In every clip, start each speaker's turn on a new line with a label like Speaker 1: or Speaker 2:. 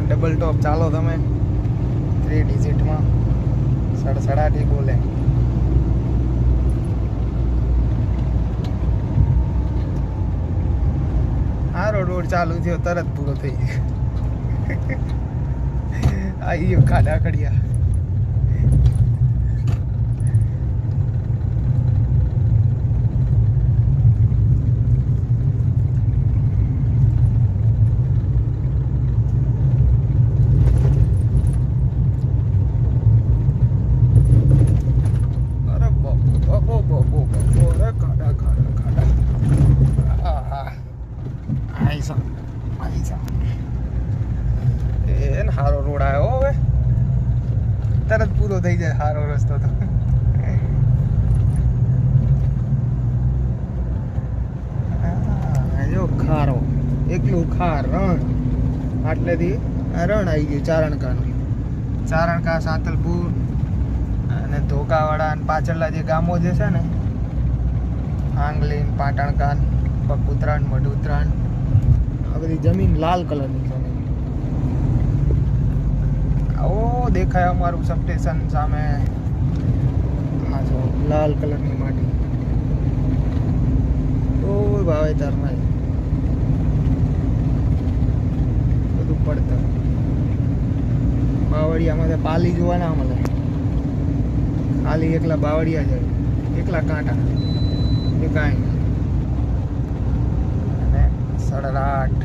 Speaker 1: double top चालो तमे 3 digit में सड़सड़ाटी बोले हारो रोड चालू थयो तरत पूरो थई गयो आई गयो खाड़ा खड़िया हारो रोड आयो હવે તરત પૂરો થઈ જાય હારો રસ્તો તો જો ખારો એકલું ખાર રણ આટલેથી રણ આવી ગયું ચારણકા સાતલપુર અને ધોકાવાડા અને પાછળના જે ગામો જે છે ને આંગલીન પાટણકા પગુત્રાણ મઢુત્રાણ આ બધી જમીન લાલ કલરની જમીન ઓ દેખાય અમારું સબ સ્ટેશન સામે આ જો લાલ કલરની માટી તો વાવેતરમાં બધું પડતર બાવળિયામાં પાલી જોવા ના મળે ખાલી એકલા બાવળિયા જાય એકલા કાંટા એ કાંઈ અને સડરાટ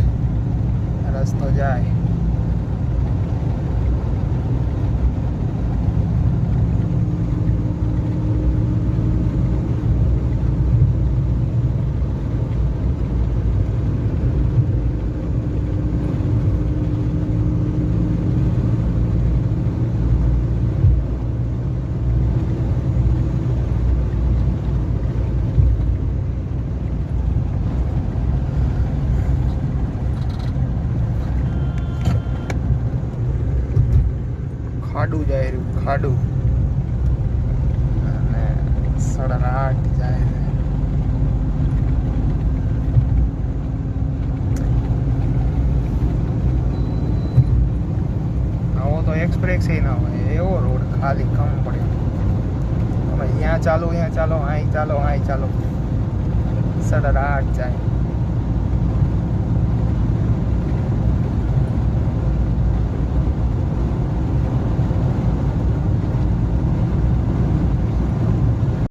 Speaker 1: રસ્તો જાય ખાડું જાય રહ્યું ખાડું અને સડરાટ જાય આવો તો એક્સપ્રેસ ના હોય એવો રોડ ખાલી કમ પડે તમે અહીંયા ચાલો અહીં ચાલો સડરાટ જાય